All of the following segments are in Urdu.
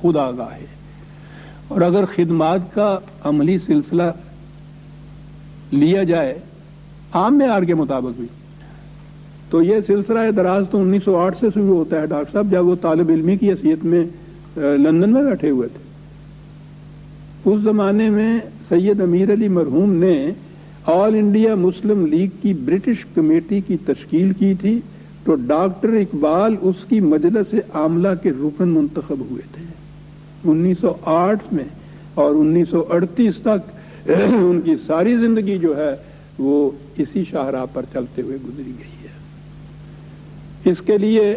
خود آگاہ ہے، اور اگر خدمات کا عملی سلسلہ لیا جائے عام معیار کے مطابق بھی، تو یہ سلسلہ دراز تو 1908 سے شروع ہوتا ہے ڈاکٹر صاحب، جب وہ طالب علمی کی حیثیت میں لندن میں بیٹھے ہوئے تھے۔ اس زمانے میں سید امیر علی مرحوم نے آل انڈیا مسلم لیگ کی برٹش کمیٹی کی تشکیل کی تھی، تو ڈاکٹر اقبال اس کی مجلس عاملہ کے رکن منتخب ہوئے تھے 1908 میں، اور 1938 تک ان کی ساری زندگی جو ہے وہ اسی شاہراہ پر چلتے ہوئے گزری گئی ہے۔ اس کے لیے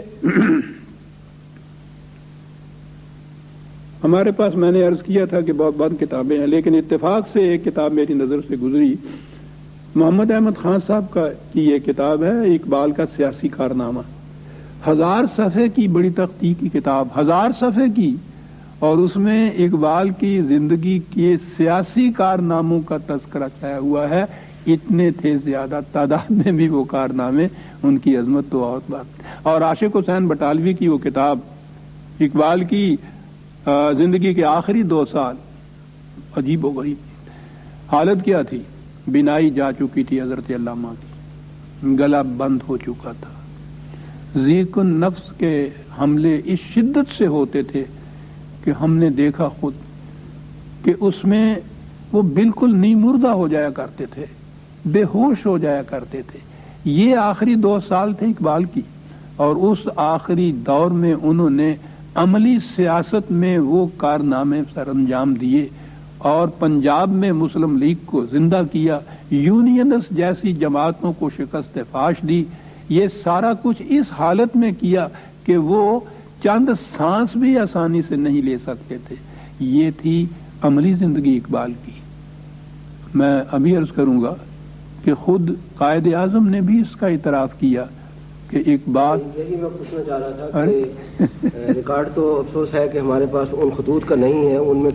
ہمارے پاس، میں نے عرض کیا تھا کہ بہت بند کتابیں ہیں، لیکن اتفاق سے ایک کتاب میری نظر سے گزری، محمد احمد خان صاحب کی یہ کتاب ہے اقبال کا سیاسی کارنامہ۔ 1000 صفحے کی بڑی تحقیق کی کتاب، 1000 صفحے کی، اور اس میں اقبال کی زندگی کے سیاسی کارناموں کا تذکرہ کیا ہوا ہے۔ اتنے تھے زیادہ تعداد میں بھی وہ کارنامے، ان کی عظمت تو اور بات۔ اور عاشق حسین بٹالوی کی وہ کتاب، اقبال کی زندگی کے آخری 2 سال، عجیب و غریب حالت کیا تھی۔ بینائی جا چکی تھی حضرت علامہ کی، گلا بند ہو چکا تھا، ضیق النفس کے حملے اس شدت سے ہوتے تھے کہ ہم نے دیکھا خود کہ اس میں وہ بالکل نیم مردہ ہو جایا کرتے تھے، بے ہوش ہو جایا کرتے تھے۔ یہ آخری 2 سال تھے اقبال کی، اور اس آخری دور میں انہوں نے عملی سیاست میں وہ کارنامے سر انجام دیے، اور پنجاب میں مسلم لیگ کو زندہ کیا، یونینس جیسی جماعتوں کو شکست فاش دی۔ یہ سارا کچھ اس حالت میں کیا کہ وہ چند سانس بھی آسانی سے نہیں لے سکتے تھے۔ یہ تھی عملی زندگی اقبال کی۔ میں ابھی عرض کروں گا کہ خود قائد اعظم نے بھی اس کا اعتراف کیا کہ اقبال، یہی میں پوچھنا چاہ رہا تھا کہ ریکارڈ تو افسوس ہے کہ ہمارے پاس ان خطوط کا نہیں ہے، ان میں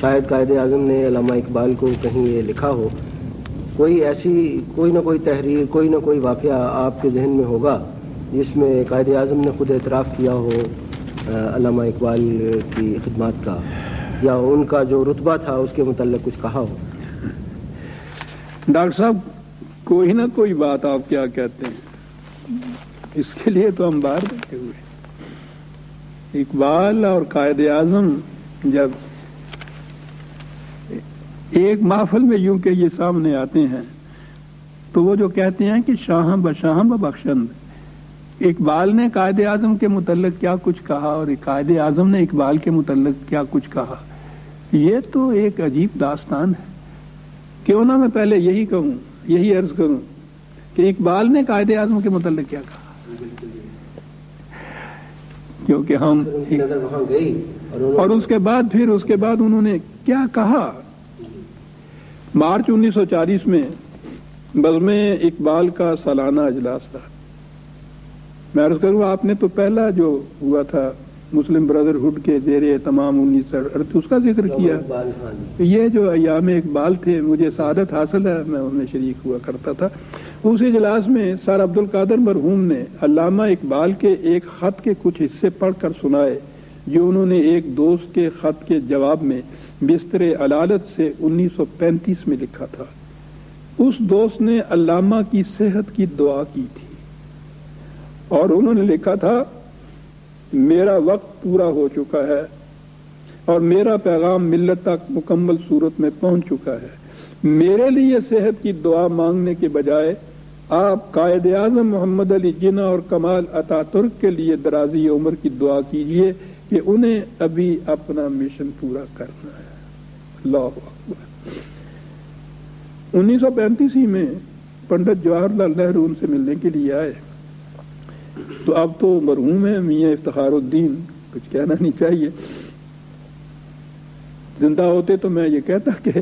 شاید قائد اعظم نے علامہ اقبال کو کہیں یہ لکھا ہو، کوئی ایسی کوئی نہ کوئی تحریر، کوئی نہ کوئی واقعہ آپ کے ذہن میں ہوگا جس میں قائد اعظم نے خود اعتراف کیا ہو علامہ اقبال کی خدمات کا، یا ان کا جو رتبہ تھا اس کے متعلق کچھ کہا ہو؟ ڈاکٹر صاحب کوئی نہ کوئی بات آپ کیا کہتے ہیں، اس کے لیے تو ہم باہر بیٹھے ہوئے۔ اقبال اور قائد اعظم جب ایک محفل میں یوں کہ یہ سامنے آتے ہیں تو وہ جو کہتے ہیں کہ شاہاں بشاہاں ببخشند، اقبال نے قائد اعظم کے متعلق کیا کچھ کہا اور قائد اعظم نے اقبال کے متعلق کیا کچھ کہا، یہ تو ایک عجیب داستان ہے۔ کیوں نہ میں پہلے یہی کہوں، یہی عرض کروں کہ اقبال نے قائد اعظم کے متعلق کیا کہا، کیونکہ ہم اور اس کے بعد انہوں نے کیا کہا۔ مارچ 1940 میں بزم اقبال کا سالانہ اجلاس تھا۔ میں عرض کروں، آپ نے تو پہلا جو ہوا تھا مسلم بردرہڈ کے زیر اہتمام 1938 اس کا ذکر کیا۔ یہ جو ایام اقبال تھے، مجھے سعادت حاصل ہے، میں ان میں شریک ہوا کرتا تھا۔ اس اجلاس میں سر عبد القادر مرحوم نے علامہ اقبال کے ایک خط کے کچھ حصے پڑھ کر سنائے جو انہوں نے ایک دوست کے خط کے جواب میں بستر علالت سے 1935 میں لکھا تھا۔ اس دوست نے علامہ کی صحت کی دعا کی تھی، اور انہوں نے لکھا تھا، میرا وقت پورا ہو چکا ہے اور میرا پیغام ملت تک مکمل صورت میں پہنچ چکا ہے۔ میرے لیے صحت کی دعا مانگنے کے بجائے آپ قائد اعظم محمد علی جناح اور کمال اتا ترک کے لیے درازی عمر کی دعا کیجیے کہ انہیں ابھی اپنا مشن پورا کرنا ہے۔ اللہ اکبر۔ 1935 میں پنڈت جواہر لال نہرو ان سے ملنے کے لیے آئے، تو اب تو مرحوم ہے میاں افتخار الدین، کچھ کہنا نہیں چاہیے، زندہ ہوتے تو میں یہ کہتا کہ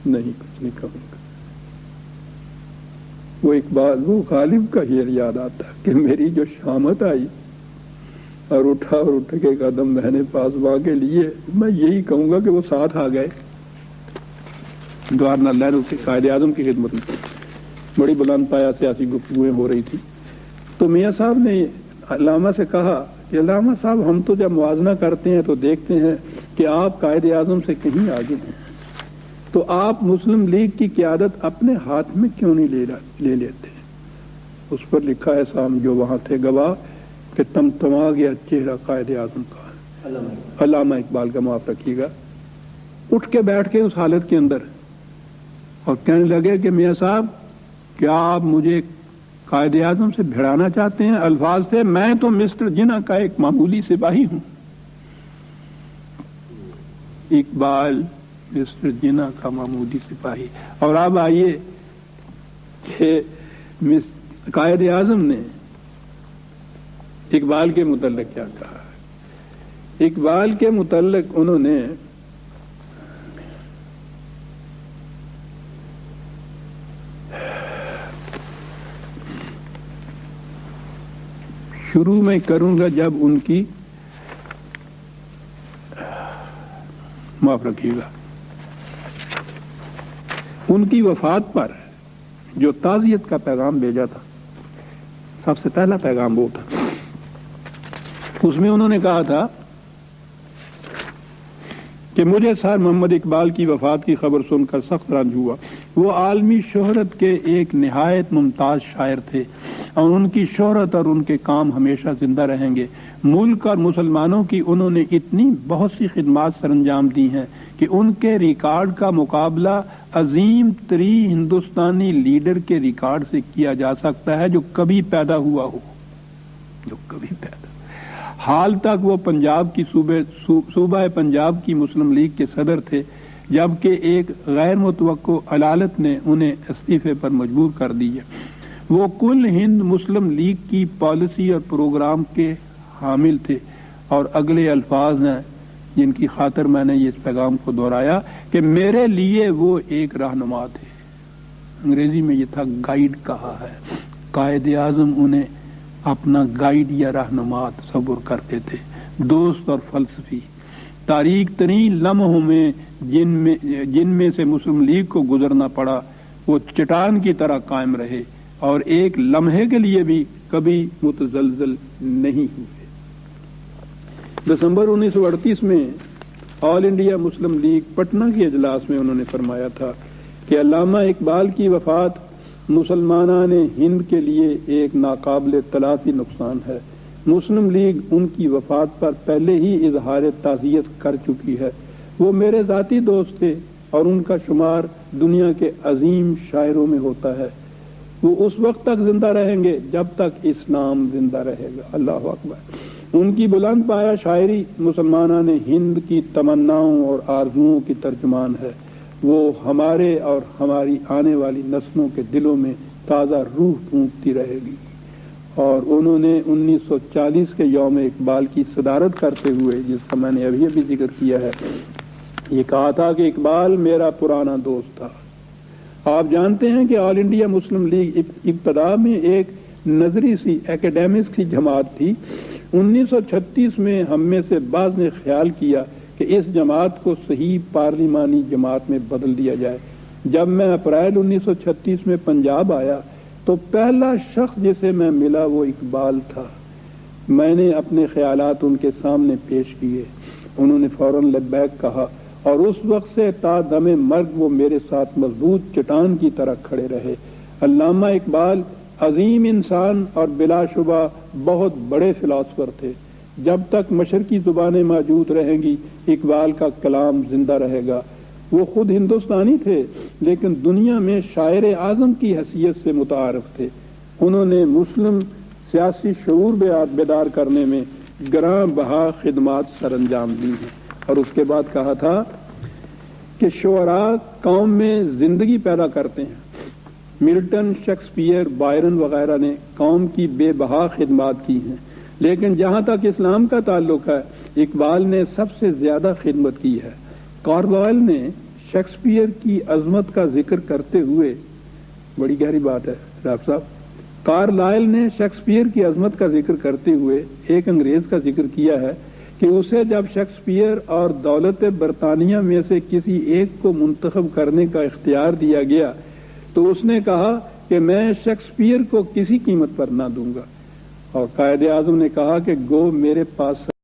نہیں، کچھ نہیں کہوں گا۔ وہ اقبال، وہ غالب کا شعر یاد آتا کہ میری جو شامت آئی اور اٹھا اور اٹھ کے قدم میں نے پاسباں کے لیے، میں یہی کہوں گا کہ وہ ساتھ آ گئے جواہر لال نہرو کے قائد اعظم کی خدمت میں۔ بڑی بلند پایا سیاسی گفتگویں ہو رہی تھی، تو میاں صاحب نے علامہ سے کہا کہ علامہ صاحب ہم تو جب موازنہ کرتے ہیں تو دیکھتے ہیں کہ آپ قائد اعظم سے کہیں آگے ہیں، تو آپ مسلم لیگ کی قیادت اپنے ہاتھ میں کیوں نہیں لے لیتے؟ اس پر لکھا ہے سام جو وہاں تھے گواہ کہ تمتما گیا چہرہ قائد اعظم کا، علامہ اقبال کا معاف رکھیے گا، اٹھ کے بیٹھ کے اس حالت کے اندر اور کہنے لگے کہ میاں صاحب کیا آپ مجھے قائد اعظم سے بھڑانا چاہتے ہیں؟ الفاظ تھے میں تو مسٹر جناح کا ایک معمولی سپاہی ہوں۔ اقبال مسٹر جناح کا معمولی سپاہی، اور اب آئیے کہ قائد اعظم نے اقبال کے متعلق کیا کہا۔ اقبال کے متعلق انہوں نے شروع میں کروں گا جب ان کی معاف رکھیے گا ان کی وفات پر جو تعزیت کا پیغام بھیجا تھا، سب سے پہلا پیغام وہ تھا، اس میں انہوں نے کہا تھا کہ مجھے سر محمد اقبال کی وفات کی خبر سن کر سخت رنج ہوا۔ وہ عالمی شہرت کے ایک نہایت ممتاز شاعر تھے اور ان کی شہرت اور ان کے کام ہمیشہ زندہ رہیں گے۔ ملک اور مسلمانوں کی انہوں نے اتنی بہت سی خدمات سر انجام دی ہیں کہ ان کے ریکارڈ کا مقابلہ عظیم ترین ہندوستانی لیڈر کے ریکارڈ سے کیا جا سکتا ہے جو کبھی پیدا ہوا ہو، جو کبھی پیدا۔ حال تک وہ پنجاب کی صوبہ پنجاب کی مسلم لیگ کے صدر تھے، جبکہ ایک غیر متوقع علالت نے انہیں استعفے پر مجبور کر دیا۔ وہ کل ہند مسلم لیگ کی پالیسی اور پروگرام کے حامل تھے، اور اگلے الفاظ ہیں جن کی خاطر میں نے اس پیغام کو دہرایا کہ میرے لیے وہ ایک رہنما تھے۔ انگریزی میں یہ تھا گائیڈ کہا ہے۔ قائد اعظم انہیں اپنا گائیڈ یا رہنما تصور کرتے تھے، دوست اور فلسفی۔ تاریک ترین لمحوں میں جن میں سے مسلم لیگ کو گزرنا پڑا، وہ چٹان کی طرح قائم رہے اور ایک لمحے کے لیے بھی کبھی متزلزل نہیں ہوئے۔ دسمبر 1938 میں آل انڈیا مسلم لیگ پٹنہ کے اجلاس میں انہوں نے فرمایا تھا کہ علامہ اقبال کی وفات مسلمانان ہند کے لیے ایک ناقابل تلافی نقصان ہے۔ مسلم لیگ ان کی وفات پر پہلے ہی اظہار تعزیت کر چکی ہے۔ وہ میرے ذاتی دوست تھے اور ان کا شمار دنیا کے عظیم شاعروں میں ہوتا ہے۔ وہ اس وقت تک زندہ رہیں گے جب تک اسلام زندہ رہے گا۔ اللہ اکبر۔ ان کی بلند پایہ شاعری مسلمانان ہند کی تمناؤں اور آرزوؤں کی ترجمان ہے۔ وہ ہمارے اور ہماری آنے والی نسلوں کے دلوں میں تازہ روح پھونکتی رہے گی۔ اور انہوں نے 1940 کے یوم اقبال کی صدارت کرتے ہوئے، جس کا میں نے ابھی ذکر کیا ہے، یہ کہا تھا کہ اقبال میرا پرانا دوست تھا۔ آپ جانتے ہیں کہ آل انڈیا مسلم لیگ ابتدا میں ایک نظری سی ایکیڈیمک سی جماعت تھی۔ 1936 میں ہم میں سے بعض نے خیال کیا کہ اس جماعت کو صحیح پارلیمانی جماعت میں بدل دیا جائے۔ جب میں اپریل 1936 میں پنجاب آیا تو پہلا شخص جسے میں ملا وہ اقبال تھا۔ میں نے اپنے خیالات ان کے سامنے پیش کیے، انہوں نے فوراً لبیک کہا، اور اس وقت سے تا دم مرگ وہ میرے ساتھ مضبوط چٹان کی طرح کھڑے رہے۔ علامہ اقبال عظیم انسان اور بلا شبہ بہت بڑے فلاسفر تھے۔ جب تک مشرقی زبانیں موجود رہیں گی اقبال کا کلام زندہ رہے گا۔ وہ خود ہندوستانی تھے لیکن دنیا میں شاعر اعظم کی حیثیت سے متعارف تھے۔ انہوں نے مسلم سیاسی شعور بیدار کرنے میں گراں بہا خدمات سر انجام دی ہیں۔ اور اس کے بعد کہا تھا کہ شعراء قوم میں زندگی پیدا کرتے ہیں۔ ملٹن، شیکسپیئر، بائرن وغیرہ نے قوم کی بے بہا خدمات کی ہیں، لیکن جہاں تک اسلام کا تعلق ہے اقبال نے سب سے زیادہ خدمت کی ہے۔ کارلائل نے شیکسپیئر کی عظمت کا ذکر کرتے ہوئے، بڑی گہری بات ہے راب صاحب، کارلائل نے شیکسپیئر کی عظمت کا ذکر کرتے ہوئے ایک انگریز کا ذکر کیا ہے کہ اسے جب شیکسپیئر اور دولت برطانیہ میں سے کسی ایک کو منتخب کرنے کا اختیار دیا گیا تو اس نے کہا کہ میں شیکسپیئر کو کسی قیمت پر نہ دوں گا۔ اور قائد اعظم نے کہا کہ گو میرے پاس